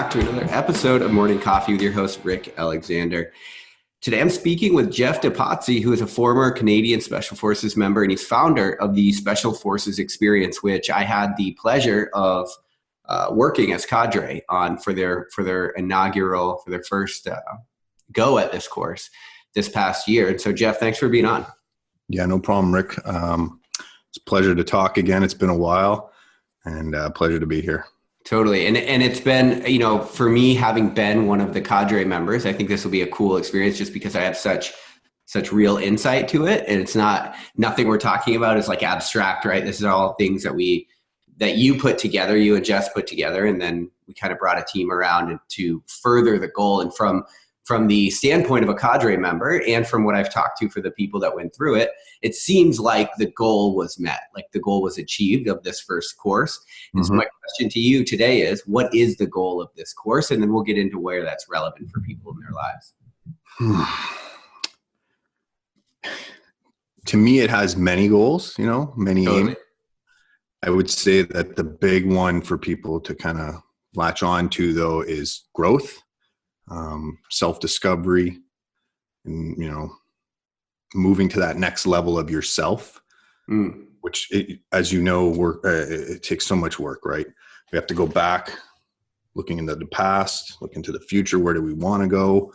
back to another episode of Morning Coffee with your host, Rick Alexander. Today I'm speaking with Jeff Depatie, who is a former Canadian Special Forces member, and he's founder of the Special Forces Experience, which I had the pleasure of working as cadre on for their first go at this course this past year. And so, Jeff, thanks for being on. Yeah, no problem, Rick. It's a pleasure to talk again. It's been a while, and pleasure to be here. Totally. And it's been, for me, having been one of the cadre members, I think this will be a cool experience just because I have such real insight to it. And it's nothing we're talking about is like abstract, right? This is all things that you put together, you and Jess put together. And then we kind of brought a team around to further the goal. And from the standpoint of a cadre member and from what I've talked to for the people that went through it, it seems like the goal was met, like the goal was achieved of this first course. And so my question to you today is, what is the goal of this course? And then we'll get into where that's relevant for people in their lives. To me, it has many goals, many aims. I would say that the big one for people to kind of latch on to, though, is growth. Self-discovery, and moving to that next level of yourself, which, as you know, it takes so much work, right? We have to go back, looking into the past, look into the future. Where do we want to go?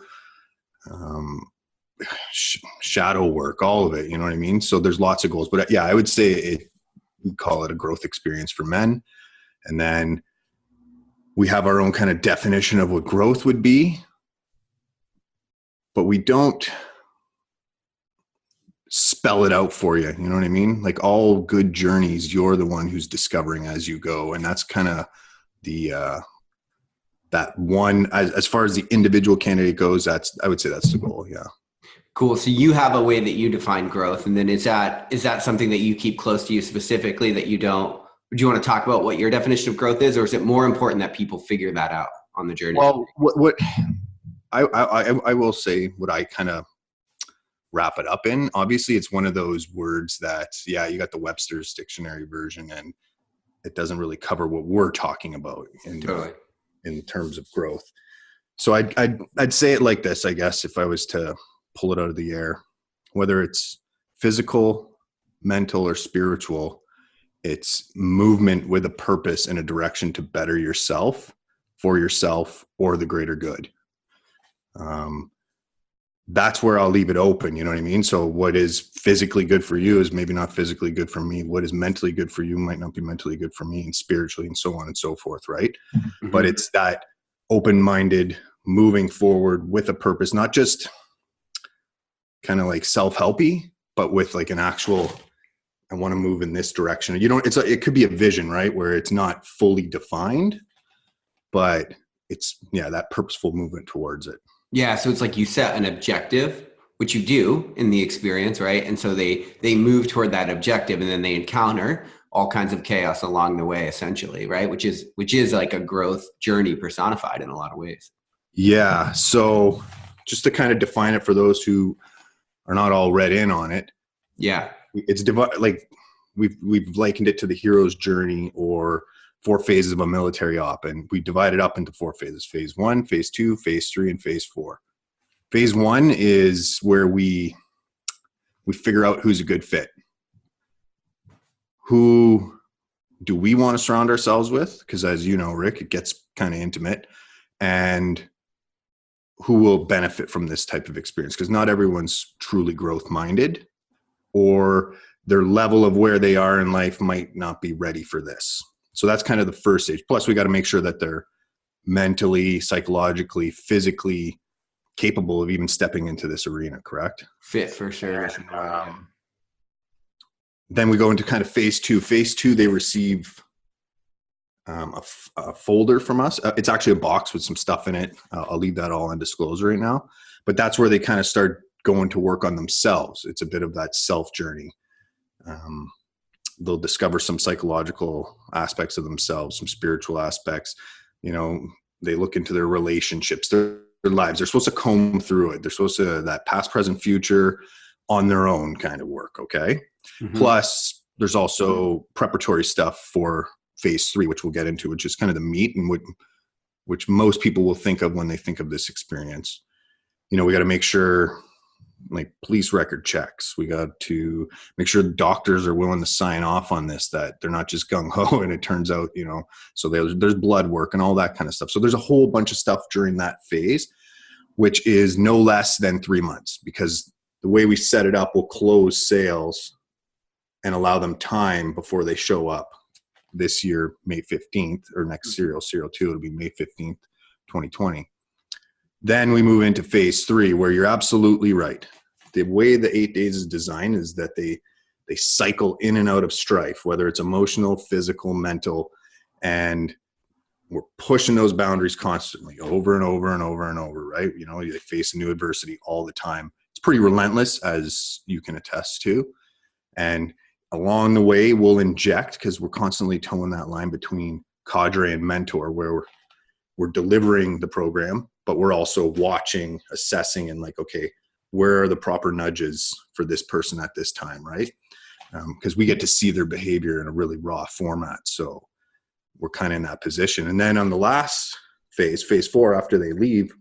Shadow work, all of it. You know what I mean? So there's lots of goals, but yeah, I would say we call it a growth experience for men, and then we have our own kind of definition of what growth would be, but we don't spell it out for you. You know what I mean? Like all good journeys, you're the one who's discovering as you go. And that's kind of that one, as far as the individual candidate goes, I would say that's the goal. Yeah. Cool. So you have a way that you define growth. And then is that something that you keep close to you specifically that you don't? Do you want to talk about what your definition of growth is, or is it more important that people figure that out on the journey? Well, what I will say, what I kind of wrap it up in, obviously it's one of those words that, yeah, you got the Webster's dictionary version, and it doesn't really cover what we're talking about in terms of growth. So I'd say it like this, I guess, if I was to pull it out of the air, whether it's physical, mental, or spiritual, it's movement with a purpose and a direction to better yourself, for yourself, or the greater good. That's where I'll leave it open. You know what I mean? So what is physically good for you is maybe not physically good for me. What is mentally good for you might not be mentally good for me, and spiritually, and so on and so forth. Right. Mm-hmm. But it's that open-minded moving forward with a purpose, not just kind of like self-helpy, but with like an actual, I want to move in this direction. It could be a vision, right? Where it's not fully defined, but it's, that purposeful movement towards it. Yeah. So it's like you set an objective, which you do in the experience, right? And so they move toward that objective, and then they encounter all kinds of chaos along the way, essentially, right? Which is like a growth journey personified in a lot of ways. Yeah. So just to kind of define it for those who are not all read in on it. Yeah. It's like we've likened it to the hero's journey, or 4 phases of a military op, and we divide it up into 4 phases: phase 1, phase 2, phase 3, and phase 4. Phase 1 is where we figure out who's a good fit. Who do we want to surround ourselves with? Because as you know, Rick, it gets kind of intimate. And who will benefit from this type of experience? Because not everyone's truly growth minded, or their level of where they are in life might not be ready for this. So that's kind of the first stage. Plus, we got to make sure that they're mentally, psychologically, physically capable of even stepping into this arena, correct? Fit for sure. Then we go into kind of phase 2. Phase 2, they receive a folder from us. It's actually a box with some stuff in it. I'll leave that all undisclosed right now. But that's where they kind of start going to work on themselves. It's a bit of that self journey. They'll discover some psychological aspects of themselves, some spiritual aspects. They look into their relationships, their lives. They're supposed to comb through it. They're supposed to, that past, present, future on their own kind of work. Okay. Mm-hmm. Plus there's also preparatory stuff for phase 3, which we'll get into, which is kind of the meat and what which most people will think of when they think of this experience. You know, we got to make sure, like, police record checks. We got to make sure the doctors are willing to sign off on this, that they're not just gung-ho and it turns out, you know, so there's blood work and all that kind of stuff. So there's a whole bunch of stuff during that phase, which is no less than 3 months, because the way we set it up will close sales and allow them time before they show up this year, May 15th, or next serial 2, it'll be May 15th, 2020. Then we move into phase 3, where you're absolutely right. The way the 8 days is designed is that they cycle in and out of strife, whether it's emotional, physical, mental, and we're pushing those boundaries constantly over and over and over and over, right? You know, they face new adversity all the time. It's pretty relentless, as you can attest to. And along the way, we'll inject, because we're constantly towing that line between cadre and mentor, where we're delivering the program, but we're also watching, assessing, and like, okay, where are the proper nudges for this person at this time, right? Because we get to see their behavior in a really raw format. So we're kind of in that position. And then on the last phase, phase 4, after they leave,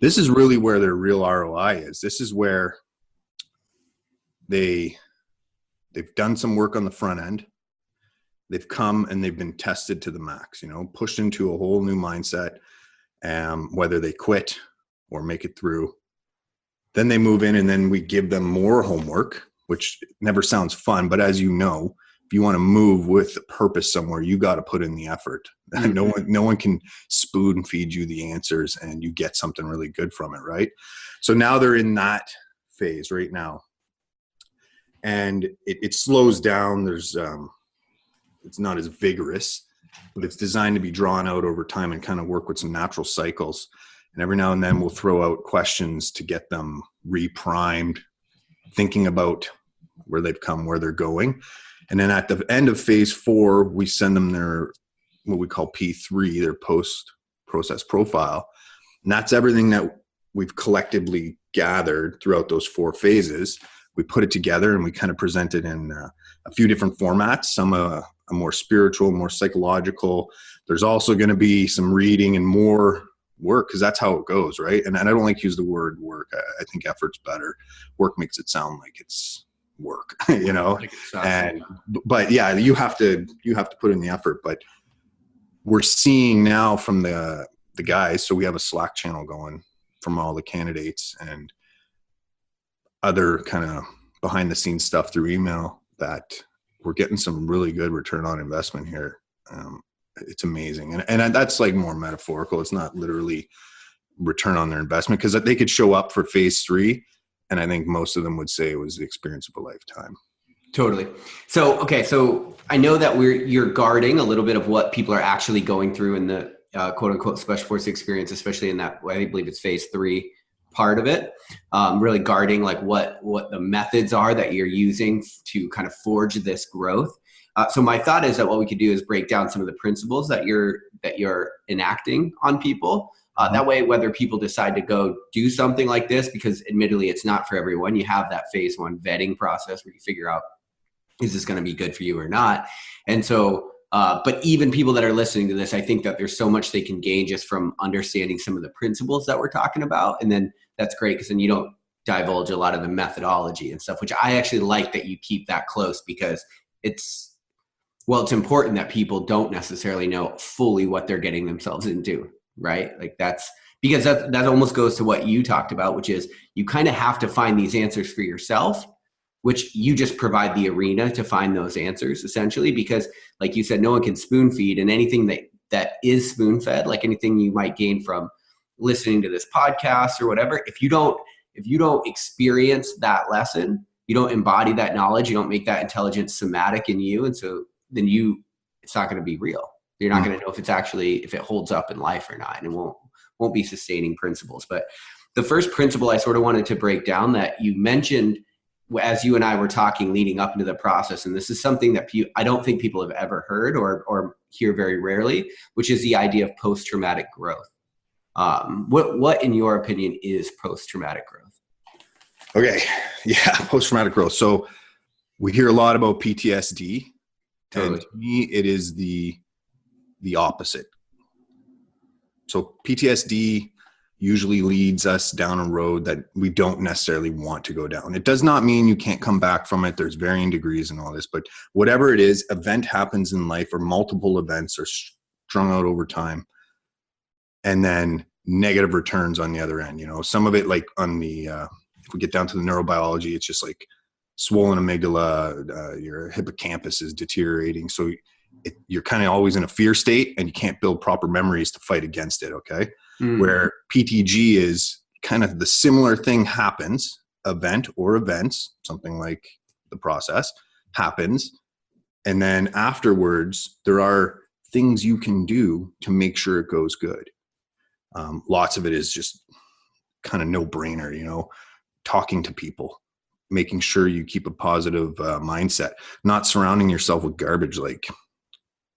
this is really where their real ROI is. This is where they've done some work on the front end. They've come and they've been tested to the max, you know, pushed into a whole new mindset, whether they quit or make it through. Then they move in and then we give them more homework, which never sounds fun. But as you know, if you want to move with a purpose somewhere, you got to put in the effort. Mm-hmm. No one can spoon feed you the answers and you get something really good from it, right? So now they're in that phase right now. And it slows down. There's it's not as vigorous, but it's designed to be drawn out over time and kind of work with some natural cycles. And every now and then we'll throw out questions to get them reprimed, thinking about where they've come, where they're going. And then at the end of phase 4, we send them their, what we call P3, their post-process profile. And that's everything that we've collectively gathered throughout those 4 phases. We put it together and we kind of present it in a few different formats, some a more spiritual, more psychological. There's also going to be some reading and more work, because that's how it goes, right? And I don't like to use the word work. I think effort's better. Work makes it sound like it's work, you know. But yeah, you have to put in the effort. But we're seeing now from the guys, so we have a Slack channel going from all the candidates and other kind of behind the scenes stuff through email, that we're getting some really good return on investment here. It's amazing. And that's like more metaphorical. It's not literally return on their investment, because they could show up for phase 3. And I think most of them would say it was the experience of a lifetime. Totally. So, okay. So I know that you're guarding a little bit of what people are actually going through in the quote unquote special forces experience, especially in that, I believe it's phase 3 part of it, really guarding like what the methods are that you're using to kind of forge this growth. So my thought is that what we could do is break down some of the principles that you're enacting on people. That way, whether people decide to go do something like this, because admittedly it's not for everyone, you have that phase 1 vetting process where you figure out, is this going to be good for you or not? And so, but even people that are listening to this, I think that there's so much they can gain just from understanding some of the principles that we're talking about. And then that's great, because then you don't divulge a lot of the methodology and stuff, which I actually like that you keep that close, because it's important that people don't necessarily know fully what they're getting themselves into, right? Like that's because that almost goes to what you talked about, which is you kind of have to find these answers for yourself, which you just provide the arena to find those answers essentially, because like you said, no one can spoon feed, and anything that is spoon fed, like anything you might gain from listening to this podcast or whatever, if you don't experience that lesson, you don't embody that knowledge, you don't make that intelligence somatic in you. And so then it's not going to be real. You're not going to know if it holds up in life or not, and it won't be sustaining principles. But the first principle I sort of wanted to break down that you mentioned as you and I were talking leading up into the process, and this is something that I don't think people have ever heard or hear very rarely, which is the idea of post-traumatic growth. What in your opinion is post-traumatic growth? Okay. Yeah. Post-traumatic growth. So we hear a lot about PTSD. Totally. And to me, it is the opposite. So PTSD usually leads us down a road that we don't necessarily want to go down. It does not mean you can't come back from it. There's varying degrees and all this, but whatever it is, event happens in life, or multiple events are strung out over time, and then negative returns on the other end. You know, some of it, like on the, if we get down to the neurobiology, it's just like swollen amygdala, your hippocampus is deteriorating. So you're kind of always in a fear state, and you can't build proper memories to fight against it. Okay. Where PTG is kind of the similar thing happens, event or events, something like the process happens. And then afterwards, there are things you can do to make sure it goes good. Lots of it is just kind of no brainer, you know, talking to people, making sure you keep a positive mindset, not surrounding yourself with garbage. Like,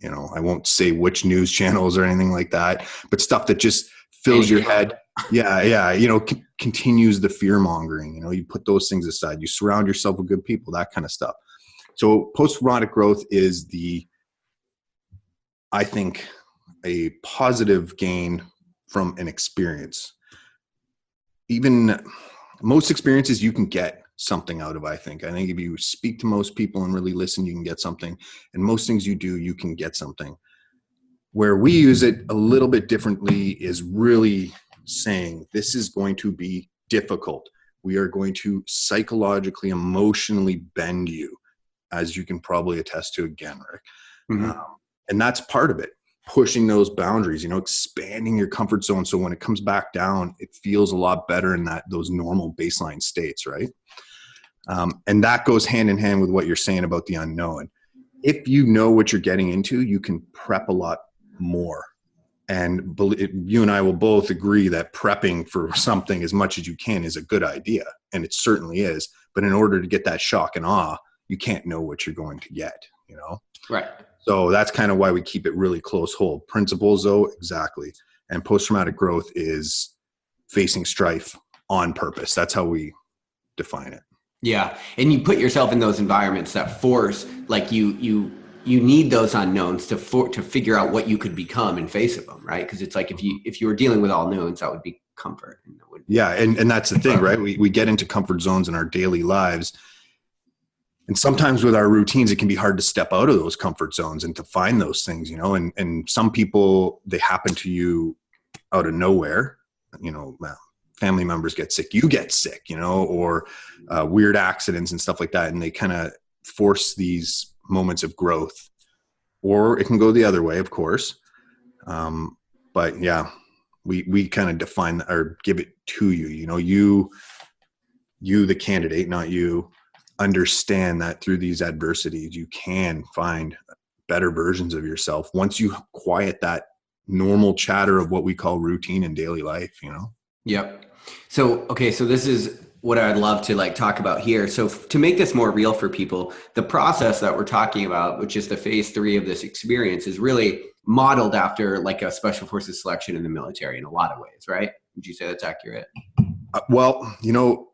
you know, I won't say which news channels or anything like that, but stuff that just fills your head. Yeah. You know, continues the fear mongering. You know, you put those things aside, you surround yourself with good people, that kind of stuff. So post-traumatic growth is I think, a positive gain from an experience. Even most experiences you can get something out of, I think. I think if you speak to most people and really listen, you can get something. And most things you do, you can get something. Where we use it a little bit differently is really saying, this is going to be difficult. We are going to psychologically, emotionally bend you, as you can probably attest to again, Rick. And that's part of it. Pushing those boundaries, you know, expanding your comfort zone. So when it comes back down, it feels a lot better in those normal baseline states, right? And that goes hand in hand with what you're saying about the unknown. If you know what you're getting into, you can prep a lot more. And you and I will both agree that prepping for something as much as you can is a good idea. And it certainly is. But in order to get that shock and awe, you can't know what you're going to get, you know? Right. So that's kind of why we keep it really close hold. Principles, though, exactly. And post-traumatic growth is facing strife on purpose. That's how we define it. Yeah. And you put yourself in those environments that force, like you need those unknowns to figure out what you could become in face of them, right? Because it's like if you were dealing with all knowns, that would be comfort. Yeah, and that's the thing, right? We get into comfort zones in our daily lives. And sometimes with our routines, it can be hard to step out of those comfort zones and to find those things, you know, and some people, they happen to you out of nowhere, you know, family members get sick, you get sick, you know, or weird accidents and stuff like that. And they kind of force these moments of growth, or it can go the other way, of course. But yeah, we kind of define or give it to you, you know, you, the candidate, not you, understand that through these adversities, you can find better versions of yourself once you quiet that normal chatter of what we call routine in daily life, you know? Yep. So, okay. So this is what I'd love to like talk about here. So to make this more real for people, the process that we're talking about, which is the phase 3 of this experience, is really modeled after like a special forces selection in the military in a lot of ways, right? Would you say that's accurate? Well, you know,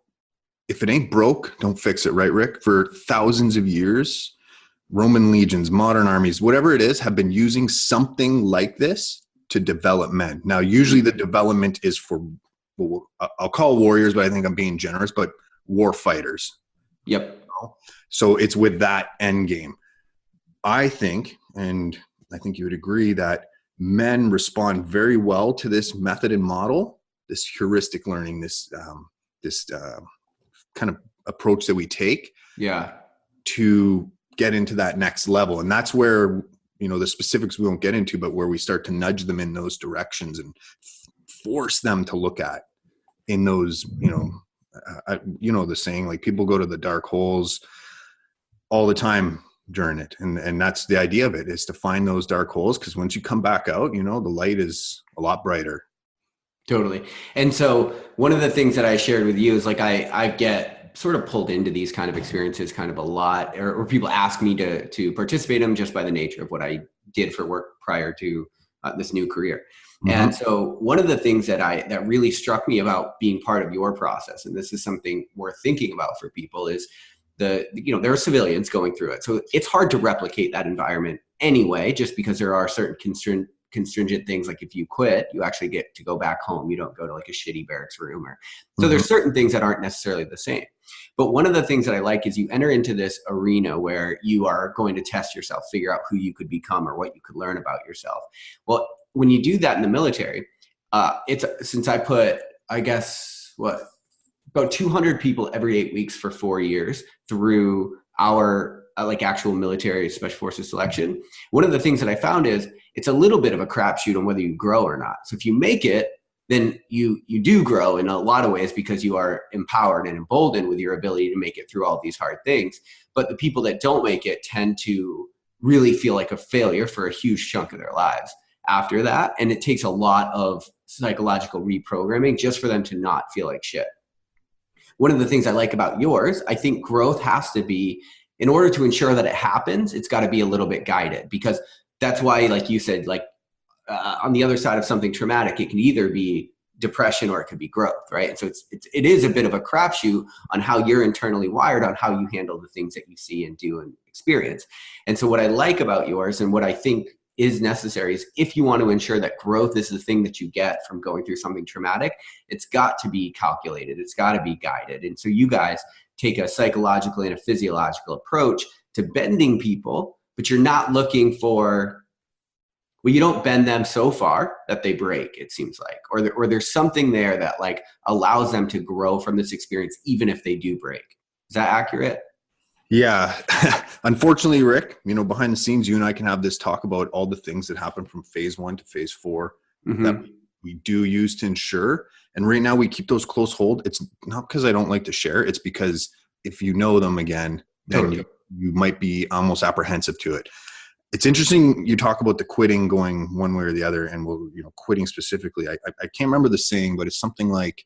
if it ain't broke, don't fix it, right, Rick? For thousands of years, Roman legions, modern armies, whatever it is, have been using something like this to develop men. Now, usually the development is for, well, I'll call warriors, but I think I'm being generous, but war fighters. Yep. So it's with that end game. I think, and I think you would agree, that men respond very well to this method and model, this heuristic learning, this kind of approach that we take to get into that next level. And that's where, you know, the specifics we won't get into, but where we start to nudge them in those directions and force them to look at in those, you know, the saying, like, people go to the dark holes all the time during it. And that's the idea of it, is to find those dark holes. Because once you come back out, you know, the light is a lot brighter. Totally. And so one of the things that I shared with you is like, I get sort of pulled into these kind of experiences kind of a lot, or people ask me to participate in them just by the nature of what I did for work prior to this new career. Mm-hmm. And so one of the things that really struck me about being part of your process, and this is something worth thinking about for people, is there are civilians going through it. So it's hard to replicate that environment anyway, just because there are certain constringent things. Like if you quit, you actually get to go back home. You don't go to like a shitty barracks room so there's certain things that aren't necessarily the same. But one of the things that I like is you enter into this arena where you are going to test yourself, figure out who you could become or what you could learn about yourself. Well, when you do that in the military, since I put, I guess, about 200 people every 8 weeks for 4 years through our like actual military special forces selection. One of the things that I found is it's a little bit of a crapshoot on whether you grow or not. So if you make it, then you do grow in a lot of ways because you are empowered and emboldened with your ability to make it through all these hard things. But the people that don't make it tend to really feel like a failure for a huge chunk of their lives after that. And it takes a lot of psychological reprogramming just for them to not feel like shit. One of the things I like about yours, I think growth has to be, in order to ensure that it happens, it's got to be a little bit guided, because that's why, like you said, like on the other side of something traumatic, it can either be depression or it could be growth, right? And so it is a bit of a crapshoot on how you're internally wired, on how you handle the things that you see and do and experience. And so what I like about yours, and what I think is necessary, is if you want to ensure that growth is the thing that you get from going through something traumatic, it's got to be calculated. It's got to be guided. And so you guys take a psychological and a physiological approach to bending people, but you're not looking for, well, you don't bend them so far that they break, it seems like, or there's something there that like allows them to grow from this experience, even if they do break. Is that accurate? Yeah. Unfortunately, Rick, behind the scenes, you and I can have this talk about all the things that happen from phase 1 to phase 4 that we do use to ensure. And right now we keep those close hold. It's not because I don't like to share. It's because if you know them again, then you might be almost apprehensive to it. It's interesting you talk about the quitting going one way or the other, and quitting specifically. I can't remember the saying, but it's something like,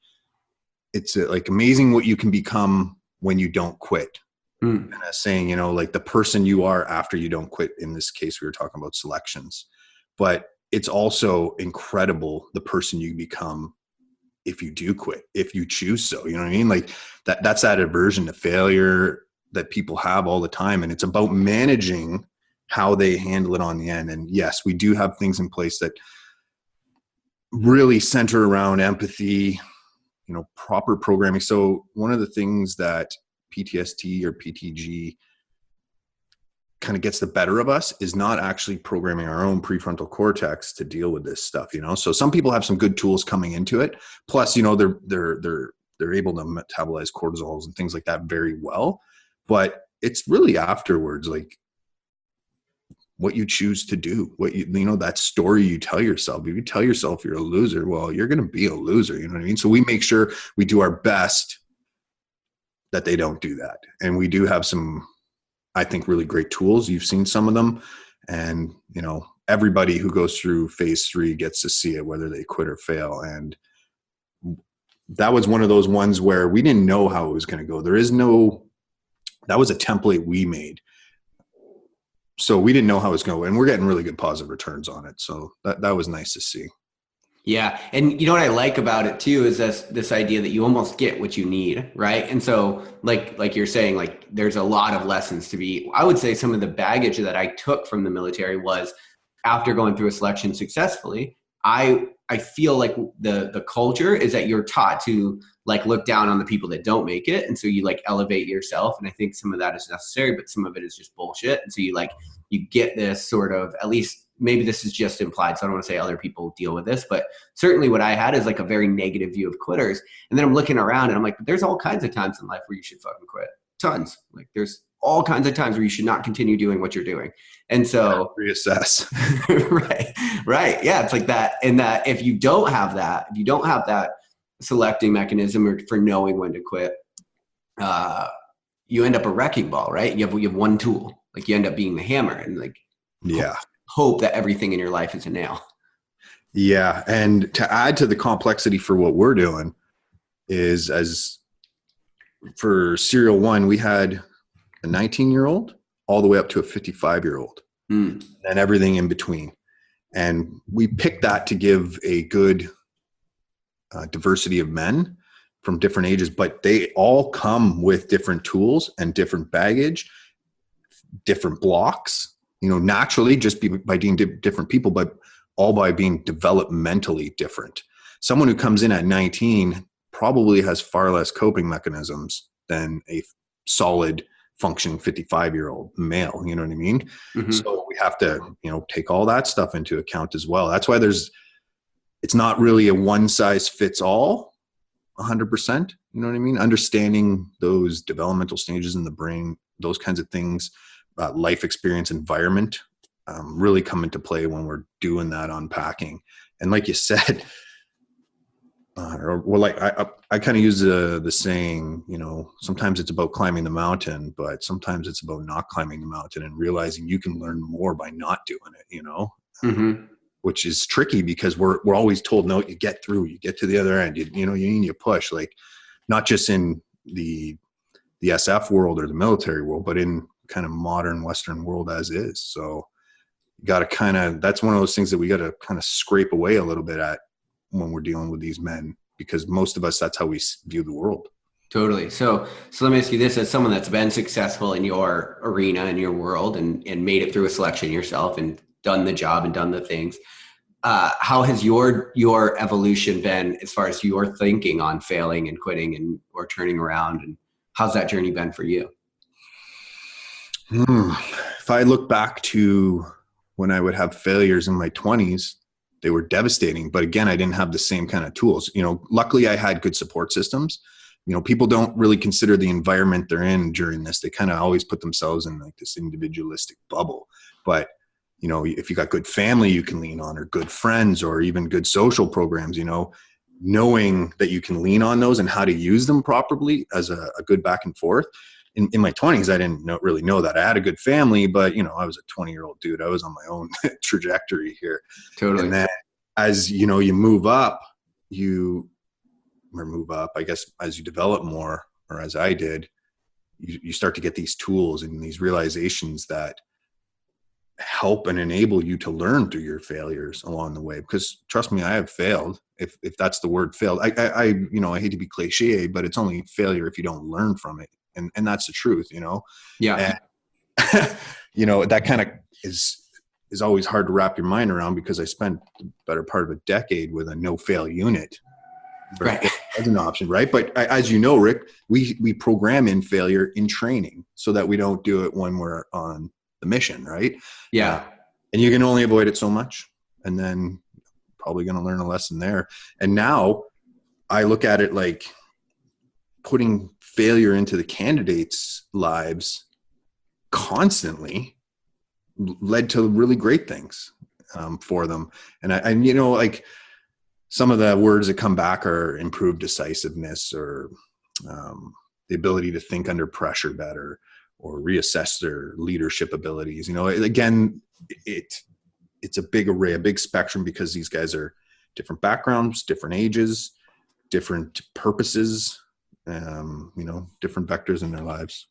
it's like amazing what you can become when you don't quit. And a saying, like the person you are after you don't quit. In this case, we were talking about selections, but it's also incredible the person you become if you do quit, if you choose so. You know what I mean? Like that's that aversion to failure that people have all the time. And it's about managing how they handle it on the end. And yes, we do have things in place that really center around empathy, proper programming. So one of the things that PTSD or PTG kind of gets the better of us is not actually programming our own prefrontal cortex to deal with this stuff, So some people have some good tools coming into it. Plus, they're able to metabolize cortisols and things like that very well. But it's really afterwards, like what you choose to do, that story you tell yourself. If you tell yourself you're a loser, well, you're going to be a loser. You know what I mean? So we make sure we do our best that they don't do that. And we do have some, I think, really great tools. You've seen some of them, and everybody who goes through phase 3 gets to see it, whether they quit or fail. And that was one of those ones where we didn't know how it was going to go. That was a template we made. So we didn't know how it was going to go, and we're getting really good positive returns on it. So that was nice to see. Yeah. And what I like about it too is this idea that you almost get what you need, right? And so like you're saying, like there's a lot of lessons to be, I would say some of the baggage that I took from the military was, after going through a selection successfully, I feel like the culture is that you're taught to like look down on the people that don't make it. And so you like elevate yourself. And I think some of that is necessary, but some of it is just bullshit. And so you get this sort of, at least maybe this is just implied, so I don't want to say other people deal with this, but certainly what I had is like a very negative view of quitters. And then I'm looking around and I'm like, there's all kinds of times in life where you should fucking quit. Tons. Like there's all kinds of times where you should not continue doing what you're doing. And so reassess. Right. Yeah. It's like that. And that if you don't have that selecting mechanism for knowing when to quit, you end up a wrecking ball, right? You have one tool, like you end up being the hammer, and like, hope that everything in your life is a nail. Yeah. And to add to the complexity for what we're doing is, as for serial 1, we had a 19-year-old all the way up to a 55-year-old and everything in between. And we picked that to give a good diversity of men from different ages, but they all come with different tools and different baggage, different blocks, naturally, just by being different people. But all by being developmentally different. Someone who comes in at 19 probably has far less coping mechanisms than a solid functioning 55-year-old male. You know what I mean? Mm-hmm. So we have to, take all that stuff into account as well. That's why it's not really a one size fits all 100%. You know what I mean? Understanding those developmental stages in the brain, those kinds of things, life experience, environment, really come into play when we're doing that unpacking. And like you said, I kind of use the saying, sometimes it's about climbing the mountain, but sometimes it's about not climbing the mountain and realizing you can learn more by not doing it, Mm-hmm. which is tricky because we're always told, no, you get through, you get to the other end, you push, like not just in the SF world or the military world, but in kind of modern Western world as is. So you got to that's one of those things that we got to kind of scrape away a little bit at when we're dealing with these men, because most of us, that's how we view the world. Totally. So let me ask you this: as someone that's been successful in your arena, in your world, and made it through a selection yourself and done the job and done the things, how has your evolution been as far as your thinking on failing and quitting or turning around, and how's that journey been for you? If I look back to when I would have failures in my 20s, they were devastating. But again, I didn't have the same kind of tools. Luckily I had good support systems. People don't really consider the environment they're in during this. They kind of always put themselves in like this individualistic bubble. But, if you got good family you can lean on, or good friends, or even good social programs, knowing that you can lean on those and how to use them properly as a good back and forth. In my 20s, I didn't really know that. I had a good family, but, I was a 20-year-old dude. I was on my own trajectory here. Totally. And then as, you move up, I guess, as you develop more, or as I did, you start to get these tools and these realizations that help and enable you to learn through your failures along the way. Because trust me, I have failed. If that's the word, failed. I hate to be cliche, but it's only failure if you don't learn from it. And that's the truth, Yeah. And, that kind of is always hard to wrap your mind around, because I spent the better part of a decade with a no-fail unit. Right. As an option, right? But as you know, Rick, we program in failure in training so that we don't do it when we're on the mission, right? Yeah. And you can only avoid it so much, and then probably going to learn a lesson there. And now I look at it like putting failure into the candidates' lives constantly led to really great things for them. And like some of the words that come back are improved decisiveness, or the ability to think under pressure better, or reassess their leadership abilities. Again, it's a big array, a big spectrum, because these guys are different backgrounds, different ages, different purposes, different vectors in their lives.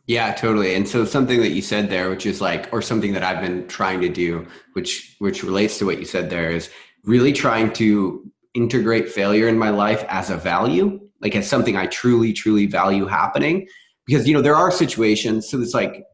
Yeah, totally. And so something that you said there, which is like, or something that I've been trying to do, which relates to what you said there, is really trying to integrate failure in my life as a value, like as something I truly, truly value happening. Because, there are situations, so it's like,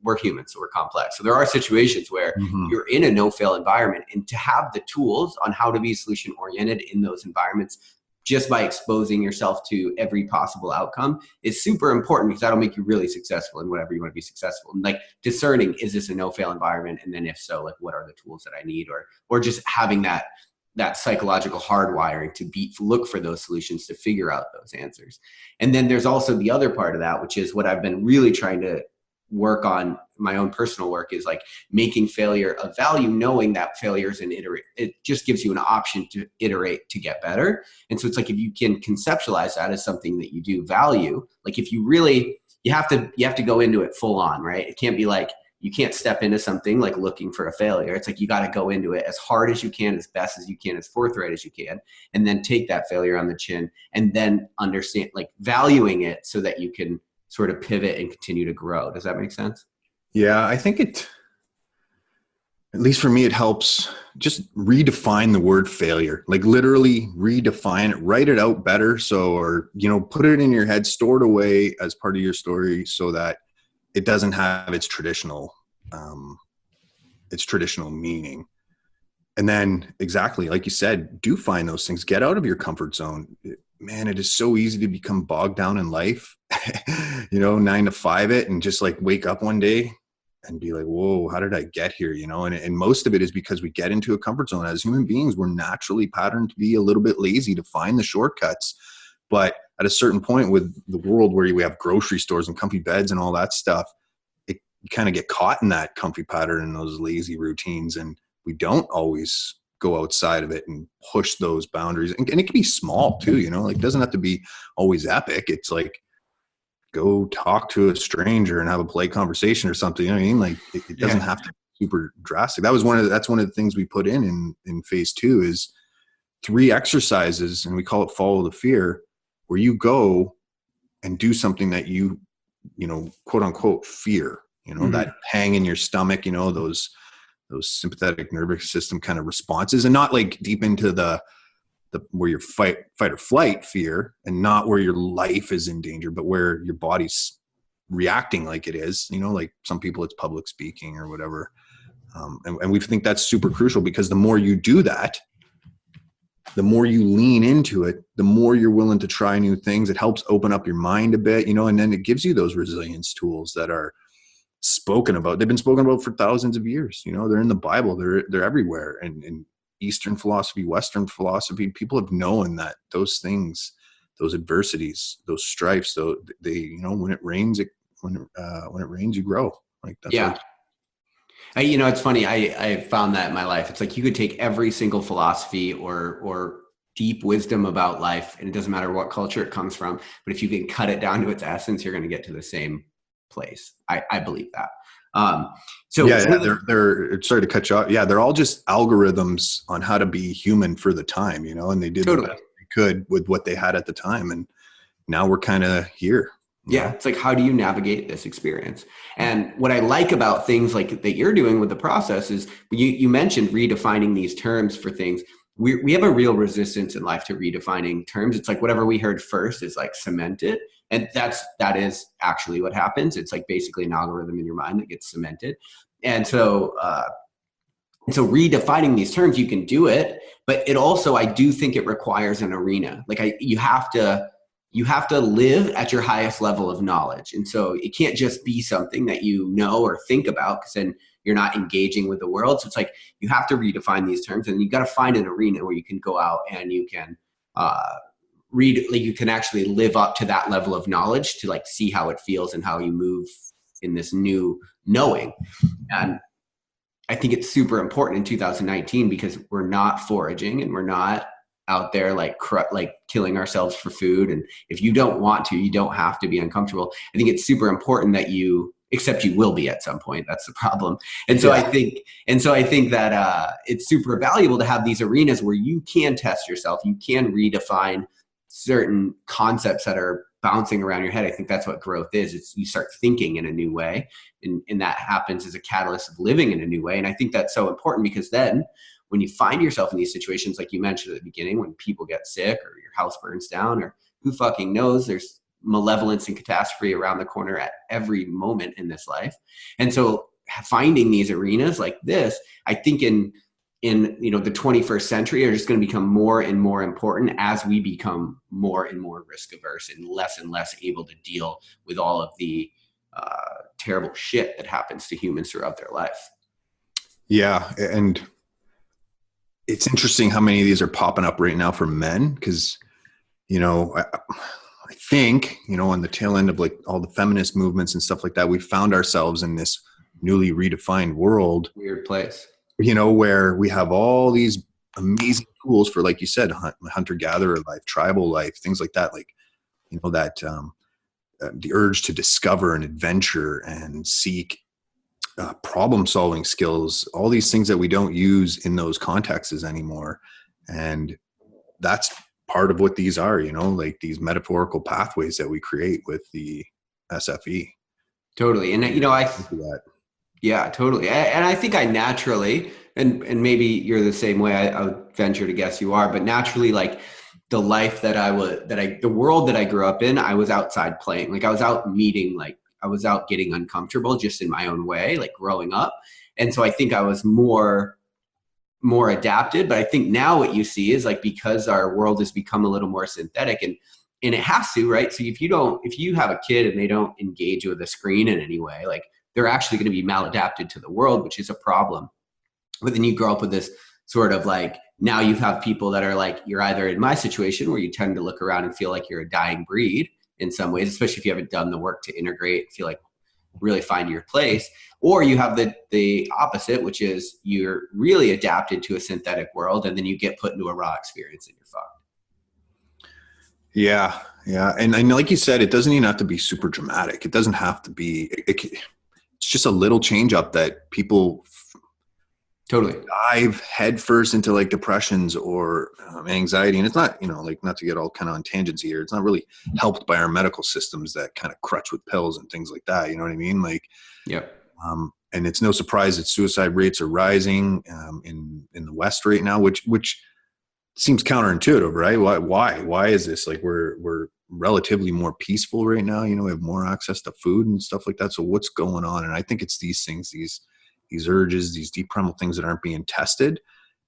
we're humans, so we're complex. So there are situations where you're in a no-fail environment, and to have the tools on how to be solution-oriented in those environments, just by exposing yourself to every possible outcome, is super important, because that'll make you really successful in whatever you want to be successful. And like discerning, is this a no-fail environment? And then if so, like what are the tools that I need? Or just having that psychological hardwiring to look for those solutions, to figure out those answers. And then there's also the other part of that, which is what I've been really trying to work on, my own personal work, is like making failure a value, knowing that failure is it just gives you an option to iterate, to get better. And so it's like, if you can conceptualize that as something that you do value, like if you really, you have to go into it full on, right? It can't be like, you can't step into something like looking for a failure. It's like, you got to go into it as hard as you can, as best as you can, as forthright as you can, and then take that failure on the chin, and then understand, like valuing it, so that you can sort of pivot and continue to grow. Does that make sense? Yeah, I think at least for me, it helps just redefine the word failure, like literally redefine it, write it out better. So, or, put it in your head, store it away as part of your story, so that it doesn't have its traditional meaning. And then exactly like you said, do find those things, get out of your comfort zone. Man, it is so easy to become bogged down in life, 9 to 5 it, and just like wake up one day and be like, whoa, how did I get here? And most of it is because we get into a comfort zone. As human beings, we're naturally patterned to be a little bit lazy, to find the shortcuts. But at a certain point with the world where we have grocery stores and comfy beds and all that stuff, you kind of get caught in that comfy pattern and those lazy routines. And we don't always go outside of it and push those boundaries. And it can be small too, like it doesn't have to be always epic. It's like, go talk to a stranger and have a polite conversation or something. You know what I mean? Like it doesn't have to be super drastic. That's one of the things we put in phase 2 is 3 exercises, and we call it follow the fear, where you go and do something that you quote unquote fear, that pang in your stomach, those sympathetic nervous system kind of responses, and not like deep into the where your fight or flight fear, and not where your life is in danger, but where your body's reacting like it is, like some people it's public speaking or whatever. And we think that's super crucial, because the more you do that, the more you lean into it, the more you're willing to try new things. It helps open up your mind a bit, and then it gives you those resilience tools that are spoken about. They've been spoken about for thousands of years. They're in the Bible. They're everywhere. And Eastern philosophy, Western philosophy, people have known that those things, those adversities, those strifes, though they, when it rains, when it rains, you grow. Like that's it's funny. I found that in my life. It's like you could take every single philosophy or deep wisdom about life, and it doesn't matter what culture it comes from, but if you can cut it down to its essence, you're going to get to the same place. I believe that. They're sorry to cut you off. Yeah, they're all just algorithms on how to be human for the time, and they did the best they could with what they had at the time, and now we're kind of here. Yeah, it's like, how do you navigate this experience? And what I like about things like that you're doing with the process is you mentioned redefining these terms for things. We have a real resistance in life to redefining terms. It's like whatever we heard first is like cemented. And that is actually what happens. It's like basically an algorithm in your mind that gets cemented. And so redefining these terms, you can do it, but it also, I do think it requires an arena. Like you have to live at your highest level of knowledge. And so it can't just be something that you know or think about, because then you're not engaging with the world. So it's like, you have to redefine these terms, and you got to find an arena where you can go out and you can, you can actually live up to that level of knowledge to like see how it feels and how you move in this new knowing. And I think it's super important in 2019, because we're not foraging and we're not out there like killing ourselves for food. And if you don't want to, you don't have to be uncomfortable. I think it's super important that except you will be at some point. That's the problem. And so I think that it's super valuable to have these arenas where you can test yourself. You can redefine certain concepts that are bouncing around your head. I think that's what growth is. It's you start thinking in a new way, and that happens as a catalyst of living in a new way. And I think that's so important, because then when you find yourself in these situations, like you mentioned at the beginning, when people get sick or your house burns down, or who fucking knows, there's malevolence and catastrophe around the corner at every moment in this life. And so finding these arenas like this, I think in the 21st century are just going to become more and more important as we become more and more risk averse and less able to deal with all of the terrible shit that happens to humans throughout their life. Yeah. And it's interesting how many of these are popping up right now for men, because, I think, on the tail end of like all the feminist movements and stuff like that, we found ourselves in this newly redefined world. Weird place. Where we have all these amazing tools for, like you said, hunter-gatherer life, tribal life, things like that. Like, that the urge to discover and adventure and seek problem-solving skills, all these things that we don't use in those contexts anymore. And that's part of what these are, like these metaphorical pathways that we create with the SFE. Totally. And, yeah, totally. And I think I naturally, and maybe you're the same way, I would venture to guess you are, but naturally, like the life the world that I grew up in, I was outside playing. Like I was out meeting, like I was out getting uncomfortable just in my own way, like growing up. And so I think I was more more adapted. But I think now what you see is like, because our world has become a little more synthetic, and it has to, right? So if you have a kid and they don't engage with a screen in any way, like they're actually going to be maladapted to the world, which is a problem. But then you grow up with this sort of like, now you have people that are like, you're either in my situation where you tend to look around and feel like you're a dying breed in some ways, especially if you haven't done the work to integrate, feel like really find your place, or you have the opposite, which is you're really adapted to a synthetic world, and then you get put into a raw experience and you're fucked. Yeah. Yeah. And like you said, it doesn't even have to be super dramatic. It doesn't have to be, it's just a little change up that people Totally dive headfirst into like depressions or anxiety. And it's not, like, not to get all kind of on tangents here. It's not really helped by our medical systems that kind of crutch with pills and things like that. You know what I mean? Like, yeah. And it's no surprise that suicide rates are rising in the West right now, which seems counterintuitive, right? Why is this? Like, we're relatively more peaceful right now. We have more access to food and stuff like that. So what's going on? And I think it's these things, these urges, these deep primal things that aren't being tested.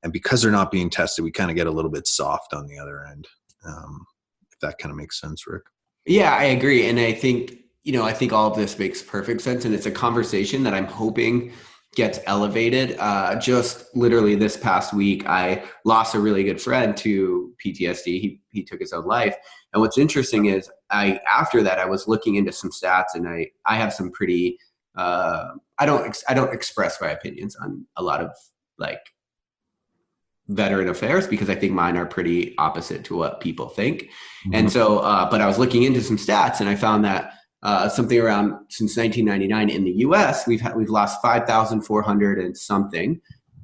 And because they're not being tested, we kind of get a little bit soft on the other end. If that kind of makes sense, Rick. Yeah, I agree. And I think, I think all of this makes perfect sense. And it's a conversation that I'm hoping gets elevated. Just literally this past week, I lost a really good friend to PTSD. He took his own life. And what's interesting is after that, I was looking into some stats, and I have some pretty, I don't express my opinions on a lot of like veteran affairs, because I think mine are pretty opposite to what people think. Mm-hmm. And so, but I was looking into some stats, and I found that something around, since 1999 in the US, we've lost 5,400 and something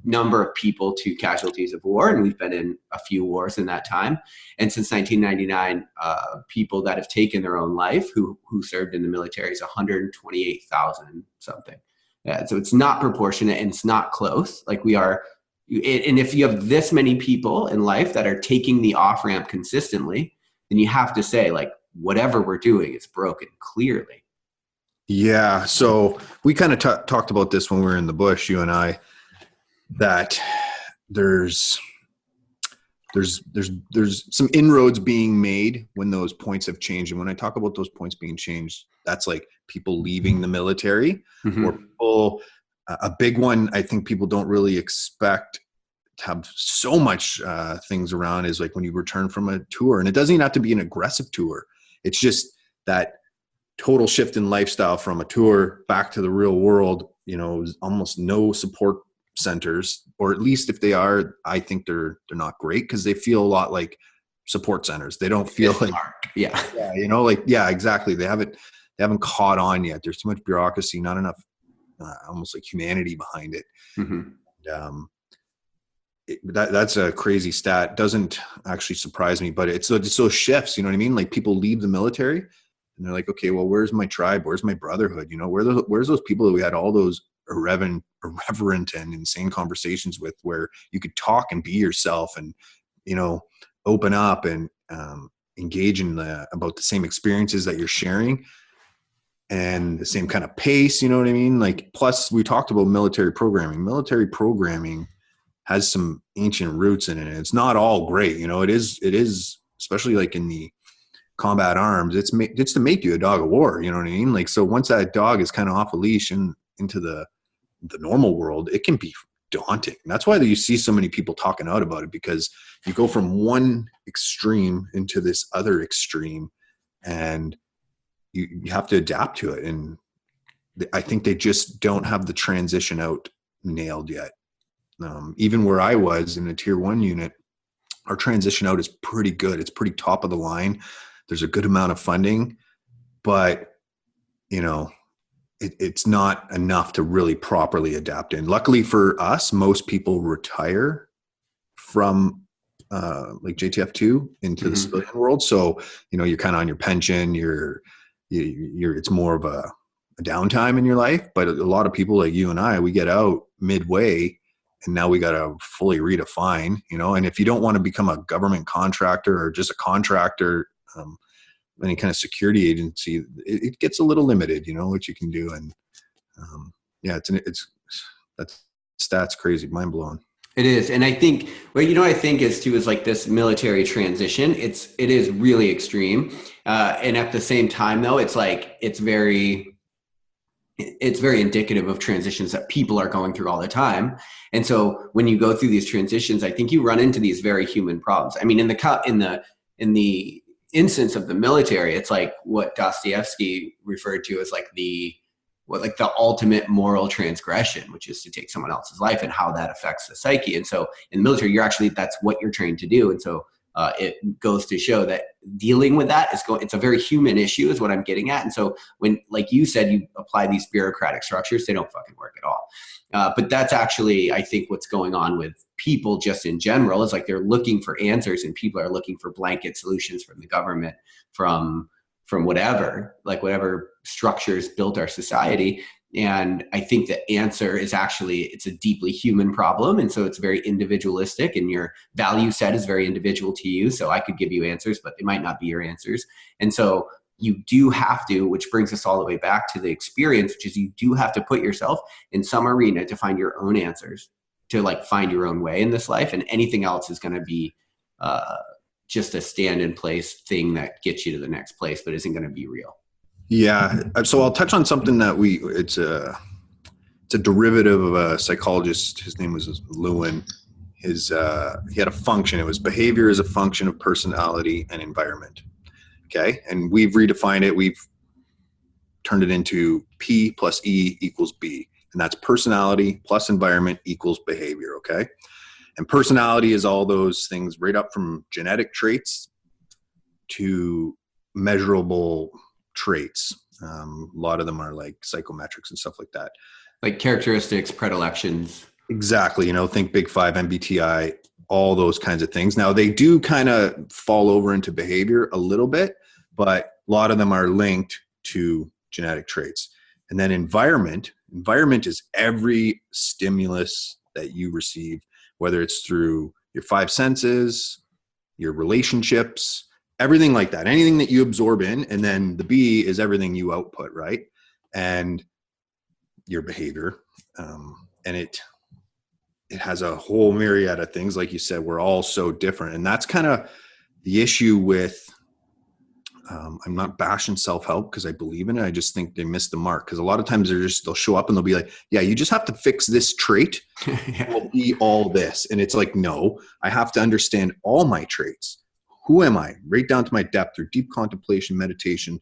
number of people to casualties of war. And we've been in a few wars in that time. And since 1999, people that have taken their own life who served in the military is 128,000 something. So it's not proportionate, and it's not close. Like, we are, and if you have this many people in life that are taking the off-ramp consistently, then you have to say, like, whatever we're doing is broken, clearly. Yeah. So we kind of talked about this when we were in the bush, you and I, that there's some inroads being made when those points have changed. And when I talk about those points being changed, that's like people leaving the military, mm-hmm. or people, a big one I think people don't really expect to have so much things around is like when you return from a tour. And it doesn't even have to be an aggressive tour. It's just that total shift in lifestyle from a tour back to the real world, almost no support centers, or at least if they are, I think they're not great, because they feel a lot like support centers. They don't feel like, yeah, exactly. They haven't caught on yet. There's too much bureaucracy, not enough, almost like humanity behind it. Mm-hmm. That's a crazy stat. Doesn't actually surprise me, but it's those shifts, you know what I mean? Like, people leave the military and they're like, okay, well, where's my tribe? Where's my brotherhood? Where's those people that we had all those irreverent and insane conversations with, where you could talk and be yourself and, open up and engage in about the same experiences that you're sharing and the same kind of pace, you know what I mean? Like, plus we talked about military programming. Military programming has some ancient roots in it. It's not all great. It is, especially like in the combat arms, it's to make you a dog of war. You know what I mean? Like, so once that dog is kind of off a leash and into the normal world, it can be daunting. And that's why you see so many people talking out about it, because you go from one extreme into this other extreme, and you have to adapt to it. And I think they just don't have the transition out nailed yet. Even where I was in a tier 1 unit, our transition out is pretty good. It's pretty top of the line. There's a good amount of funding, but it's not enough to really properly adapt in. Luckily for us, most people retire from like JTF2 into mm-hmm. the civilian world. So, you're kind of on your pension, it's more of a downtime in your life. But a lot of people like you and I, we get out midway, and now we got to fully redefine, and if you don't want to become a government contractor or just a contractor, any kind of security agency, it gets a little limited, what you can do. And that stat's crazy, mind blowing. It is. And I think, well, you know, what I think is too, is like this military transition. It is really extreme. And at the same time though, it's like, it's very indicative of transitions that people are going through all the time. And so when you go through these transitions, I think you run into these very human problems. I mean, in the instance of the military, it's like what Dostoevsky referred to as like the ultimate moral transgression, which is to take someone else's life, and how that affects the psyche. And so in the military, that's what you're trained to do. And so it goes to show that dealing with that it's a very human issue, is what I'm getting at. And so when, like you said, you apply these bureaucratic structures, they don't fucking work at all. But that's actually, I think, what's going on with people just in general, is like they're looking for answers, and people are looking for blanket solutions from the government, from whatever structures built our society. And I think the answer is actually, it's a deeply human problem. And so it's very individualistic, and your value set is very individual to you. So I could give you answers, but they might not be your answers. And so you do have to, which brings us all the way back to the experience, which is you do have to put yourself in some arena to find your own answers, to like find your own way in this life. And anything else is going to be just a stand in place thing that gets you to the next place, but isn't going to be real. Yeah. So I'll touch on something that it's a derivative of a psychologist. His name was Lewin. He had a function. It was behavior as a function of personality and environment. Okay. And we've redefined it. We've turned it into P plus E equals B. And that's personality plus environment equals behavior. Okay. And personality is all those things, right up from genetic traits to measurable traits. A lot of them are like psychometrics and stuff like that. Like characteristics, predilections. Exactly. Think Big Five, MBTI, all those kinds of things. Now, they do kind of fall over into behavior a little bit, but a lot of them are linked to genetic traits. And then environment is every stimulus that you receive, whether it's through your five senses, your relationships, everything like that, anything that you absorb in. And then the B is everything you output, right? And your behavior. And it has a whole myriad of things. Like you said, we're all so different. And that's kind of the issue with, I'm not bashing self-help because I believe in it. I just think they miss the mark, because a lot of times they'll show up and they'll be like, yeah, you just have to fix this trait. It will be all this. And it's like, no, I have to understand all my traits. Who am I? Right down to my depth, through deep contemplation, meditation,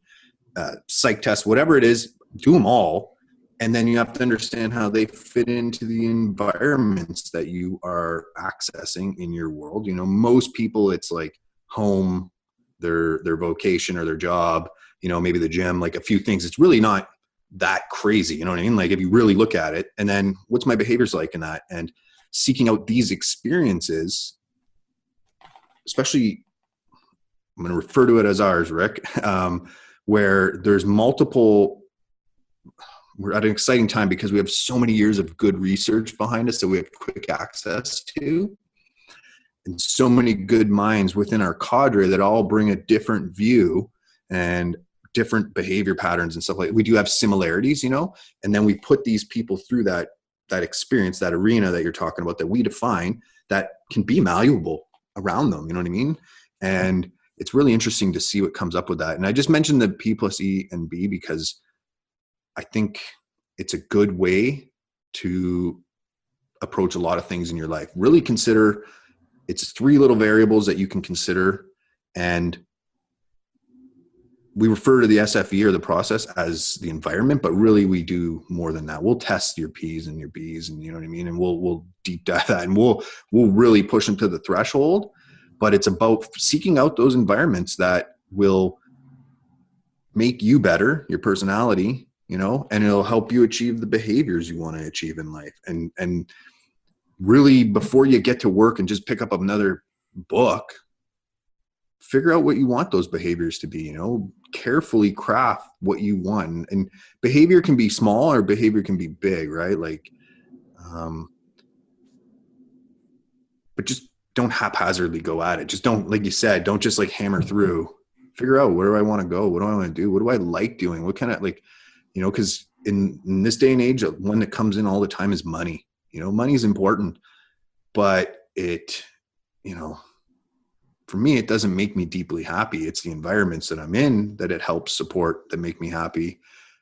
psych test, whatever it is, do them all. And then you have to understand how they fit into the environments that you are accessing in your world. Most people, it's like home, their vocation or their job, maybe the gym, like a few things. It's really not that crazy. You know what I mean? Like if you really look at it, and then what's my behaviors like in that, and seeking out these experiences, especially, I'm going to refer to it as ours, Rick, where there's multiple. We're at an exciting time because we have so many years of good research behind us that we have quick access to, and so many good minds within our cadre that all bring a different view and different behavior patterns and stuff like that. We do have similarities, and then we put these people through that experience, that arena that you're talking about, that we define, that can be malleable around them. You know what I mean? And it's really interesting to see what comes up with that. And I just mentioned the P plus E and B because I think it's a good way to approach a lot of things in your life. Really consider, it's 3 little variables that you can consider. And we refer to the SFE or the process as the environment, but really we do more than that. We'll test your P's and your B's, and you know what I mean? And we'll deep dive that, and we'll really push them to the threshold. But it's about seeking out those environments that will make you better, your personality, and it'll help you achieve the behaviors you want to achieve in life. And really, before you get to work and just pick up another book, figure out what you want those behaviors to be, carefully craft what you want. And behavior can be small or behavior can be big, right? Like, but just don't haphazardly go at it. Just don't, like you said, don't just like hammer through. Figure out, where do I want to go? What do I want to do? What do I like doing? What kind of because in this day and age, one that comes in all the time is money. Money is important. but it, you know, for me, it doesn't make me deeply happy. It's the environments that I'm in that it helps support that make me happy.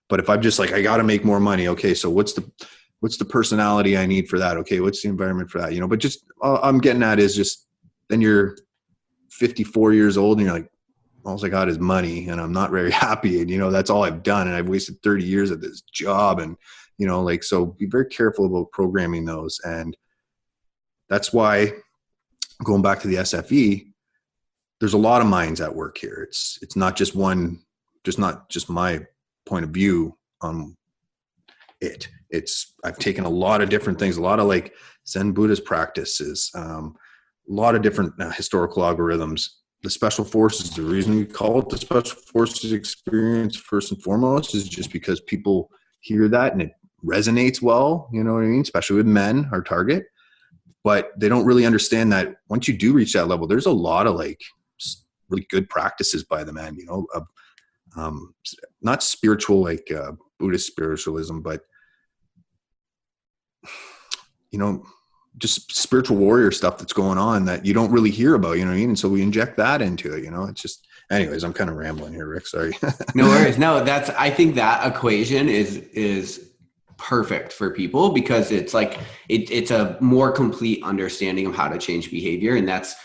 But if I'm just like, I got to make more money. Okay. So what's the personality I need for that? Okay. What's the environment for that? You know, but just, all I'm getting at is just, then you're 54 years old and you're like, all I got is money and I'm not very happy. And, you know, that's all I've done. And I've wasted 30 years of this job. And, you know, like, so be very careful about programming those. And that's why, going back to the SFE, there's a lot of minds at work here. It's not just one, just not just my point of view on it. I've taken a lot of different things, a lot of like Zen Buddhist practices, a lot of different historical algorithms. The special forces, the reason we call it the special forces experience first and foremost is just because people hear that and it resonates well, you know what I mean? Especially with men, our target. But they don't really understand that once you do reach that level, there's a lot of like really good practices by the men, you know, not spiritual, like Buddhist spiritualism, but, you know, just spiritual warrior stuff that's going on that you don't really hear about, you know what I mean? And so we inject that into it, you know, it's just, anyways, I'm kind of rambling here, Rick, sorry. No worries. No, I think that equation is perfect for people because it's like, it's a more complete understanding of how to change behavior. And that's